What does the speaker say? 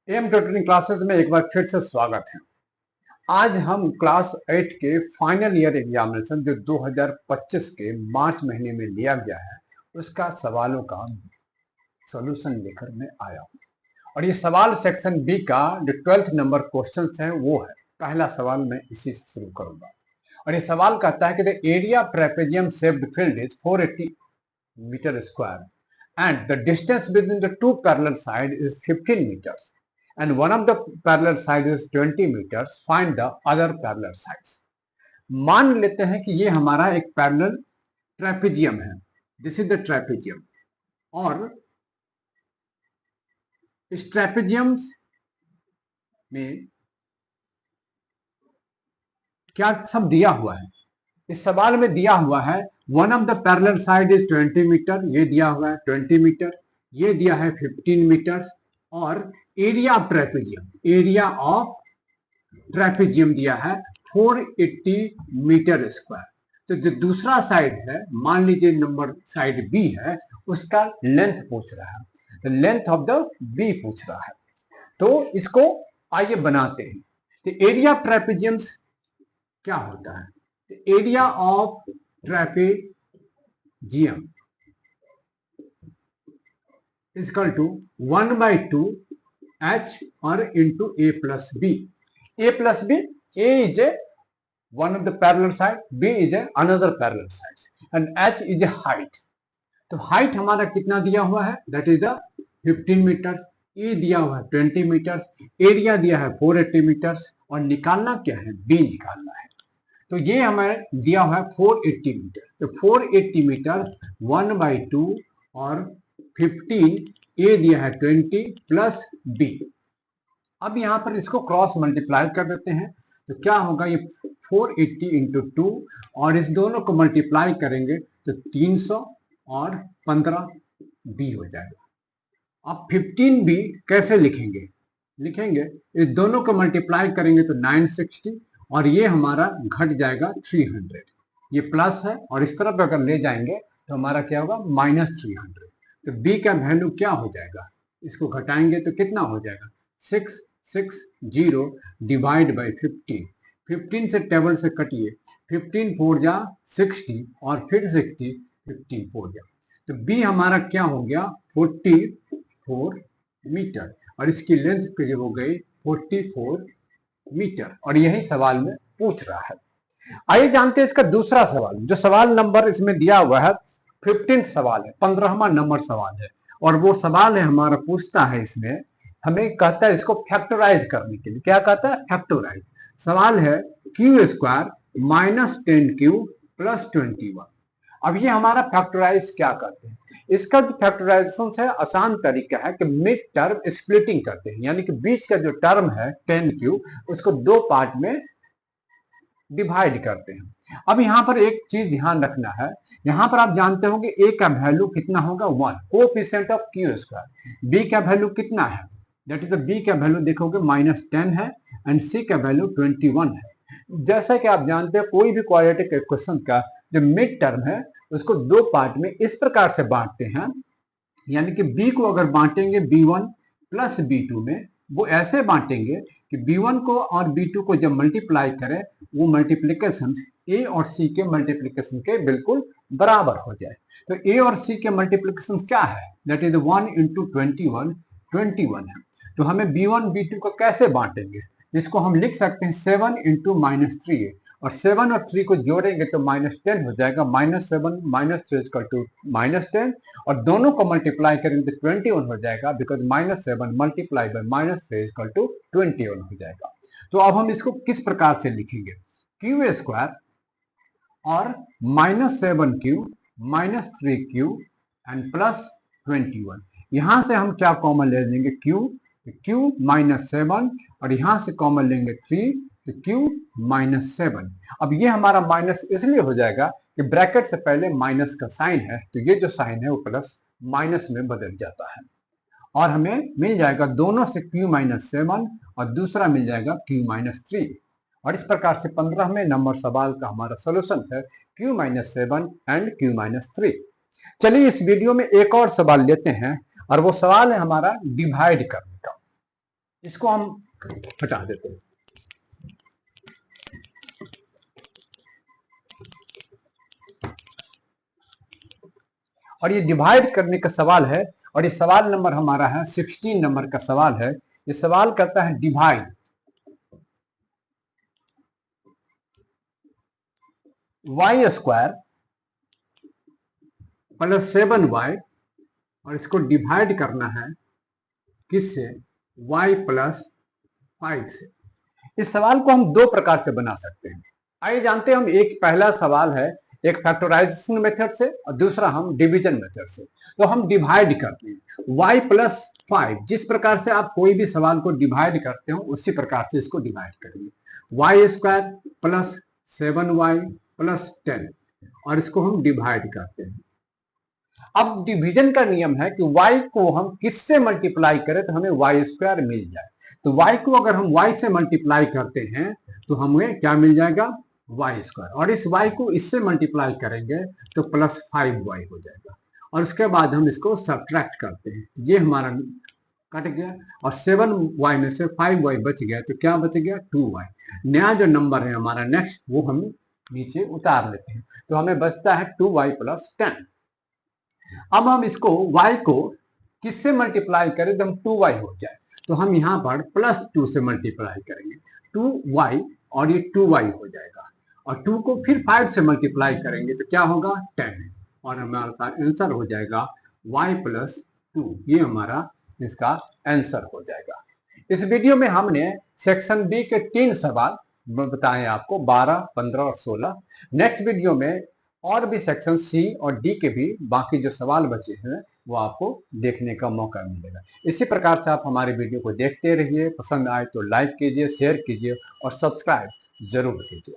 M tutoring classes में एक बार फिर से स्वागत है। आज हम क्लास 8 के फाइनल ईयर एग्जामिनेशन जो 2025 के मार्च महीने में लिया गया है उसका सवालों का सॉल्यूशन लेकर मैं आया हूँ। और ये सवाल सेक्शन बी का जो 12th नंबर क्वेश्चन है वो है। पहला सवाल मैं इसी से शुरू करूंगा और ये सवाल कहता है कि the area trapezium shaped field is 480 metre square and the distance between the two parallel sides is 15 meters and one of the parallel sides is 20 meters. Find the other parallel sides. मान लेते हैं कि ये हमारा एक parallel trapezium है। This is the trapezium और इस ट्रेपेजियम में क्या सब दिया हुआ है। इस सवाल में दिया हुआ है one of the parallel side is 20 metre, ये दिया हुआ है 20 मीटर, ये दिया है 15 मीटर और area of trapezium, area of trapezium दिया है 480 मीटर स्क्वायर। तो जो दूसरा साइड है, मान लीजिए नंबर साइड बी है, उसका लेंथ पूछ रहा है, लेंथ ऑफ द बी पूछ रहा है। तो इसको आइए बनाते हैं। तो एरिया ऑफ ट्रेपेजियम क्या होता है? Area of trapezium is equal to 1/2 h or into a plus b. A plus b, a is a one of the parallel side, b is a another parallel side and h is a height. तो height हमारा कितना दिया हुआ है? That is the 15 metres, ए दिया हुआ है 20 metres, area दिया है 480 मीटर्स और निकालना क्या है? बी निकालना है। तो ये हमें दिया हुआ है 480 मीटर। तो 480 मीटर 1/2 और 15, ए दिया है 20 प्लस बी। अब यहां पर इसको क्रॉस मल्टीप्लाई कर देते हैं तो क्या होगा? ये 480 इंटू 2 और इस दोनों को मल्टीप्लाई करेंगे तो 300 और 15 बी हो जाएगा। अब 15 बी कैसे लिखेंगे? लिखेंगे इस दोनों को मल्टीप्लाई करेंगे तो 960 और ये हमारा घट जाएगा 300। ये प्लस है और इस तरफ अगर ले जाएंगे तो हमारा क्या होगा? -300। तो b का वैल्यू क्या हो जाएगा? इसको घटाएंगे तो कितना हो जाएगा? 660 डिवाइड बाई 15। 15 से टेबल से कटिए, 15 4 जा 60 और फिर 60, 15 4 जा, तो b हमारा क्या हो गया? 44 मीटर और इसकी लेंथ फिर हो गई 44 मीटर और यही सवाल में पूछ रहा है। आइए जानते हैं इसका दूसरा सवाल। जो सवाल नंबर इसमें दिया हुआ है 15 सवाल है, 15वां नंबर सवाल है और वो सवाल है हमारा पूछता है, इसमें हमें कहता है इसको फैक्टराइज करने के लिए। क्या कहता है? फैक्टराइज। सवाल है क्यू स्क्वायर -10q प्लस 21। अब ये हमारा फैक्टराइज क्या करते हैं? इसका जो फैक्टराइजेशन है आसान तरीका है कि मिड टर्म स्प्लिटिंग करते हैं, यानी कि बीच का जो टर्म है 10q उसको दो पार्ट में डिवाइड करते हैं। अब यहाँ पर एक चीज ध्यान रखना है, यहाँ पर आप जानते होंगे a का वैल्यू कितना होगा? 1, coefficient of Q square. b का वैल्यू कितना है? दैट इज b का वैल्यू देखोगे -10 है एंड c का वैल्यू 21 है। जैसा कि आप जानते हैं कोई भी क्वाड्रेटिक इक्वेशन का जो मिड टर्म है उसको दो पार्ट में इस प्रकार से बांटते हैं, यानी कि b को अगर बांटेंगे b1 प्लस b2 में, वो ऐसे बांटेंगे कि b1 को और b2 को जब मल्टीप्लाई करें वो मल्टीप्लिकेशन a और c के मल्टीप्लिकेशन के बिल्कुल बराबर हो जाए। तो a और c के मल्टीप्लिकेशन क्या है? दैट इज 1 इंटू 21, 21 है। तो हमें b1 b2 को कैसे बांटेंगे? जिसको हम लिख सकते हैं 7 इंटू -3 और 7 और 3 को जोड़ेंगे तो -10 हो जाएगा। -7 -3 इक्वल टू -10 और दोनों को मल्टीप्लाई करेंगे तो 21 हो जाएगा, because -7 multiply by -3 equal to 21 हो जाएगा। तो अब हम इसको किस प्रकार से लिखेंगे? क्यू स्क्वायर और -7q -3q एंड प्लस 21। यहां से हम क्या कॉमन ले लेंगे? q, तो q -7 और यहां से कॉमन लेंगे 3 तो q -7। अब ये हमारा माइनस इसलिए हो जाएगा कि ब्रैकेट से पहले माइनस का साइन है, तो ये जो साइन है वो प्लस माइनस में बदल जाता है और हमें मिल जाएगा दोनों से q -7 और दूसरा मिल जाएगा q -3 और इस प्रकार से 15वें नंबर सवाल का हमारा सोल्यूशन है q -7 एंड q -3। चलिए इस वीडियो में एक और सवाल लेते हैं और वो सवाल है हमारा डिवाइड करने का। इसको हम हटा देते हैं। और ये डिवाइड करने का सवाल है, और ये सवाल नंबर हमारा है 16 नंबर का सवाल है। ये सवाल करता है divide y square plus 7y, और इसको डिवाइड करना है किससे, y प्लस 5 से। इस सवाल को हम दो प्रकार से बना सकते हैं। आइए जानते हैं हम, एक पहला सवाल है एक फैक्टराइजेशन मेथड से और दूसरा हम डिवीजन मेथड से। तो हम डिवाइड करते हैं y प्लस 5, जिस प्रकार से आप कोई भी सवाल को डिवाइड करते हो उसी प्रकार से इसको डिवाइड करेंगे। y square plus 7y plus 10, और इसको हम डिवाइड करते हैं। अब डिवीजन का नियम है कि y को हम किससे मल्टीप्लाई करें तो हमें y स्क्वायर मिल जाए। तो y को अगर हम y से मल्टीप्लाई करते हैं तो हमें क्या मिल जाएगा, y स्क्वायर, और इस y को इससे मल्टीप्लाई करेंगे तो प्लस 5y हो जाएगा, और उसके बाद हम इसको सब्ट्रैक्ट करते हैं। ये हमारा कट गया, और 7y में से 5y बच गया, तो क्या बच गया, 2y। नया जो नंबर है हमारा नेक्स्ट, वो हम नीचे उतार लेते हैं, तो हमें बचता है 2y प्लस 10। अब हम इसको y को किससे मल्टीप्लाई करें तो हम 2y हो जाए, तो हम यहाँ पर प्लस 2 से मल्टीप्लाई करेंगे 2y, और ये 2y हो जाएगा, और 2 को फिर 5 से मल्टीप्लाई करेंगे तो क्या होगा, 10, और हमारा आंसर हो जाएगा y प्लस 2। ये हमारा इसका आंसर हो जाएगा। इस वीडियो में हमने सेक्शन बी के 3 सवाल बताए आपको, 12, 15 और 16। नेक्स्ट वीडियो में और भी सेक्शन सी और डी के भी बाकी जो सवाल बचे हैं वो आपको देखने का मौका मिलेगा। इसी प्रकार से आप हमारे वीडियो को देखते रहिए, पसंद आए तो लाइक कीजिए, शेयर कीजिए और सब्सक्राइब जरूर कीजिए।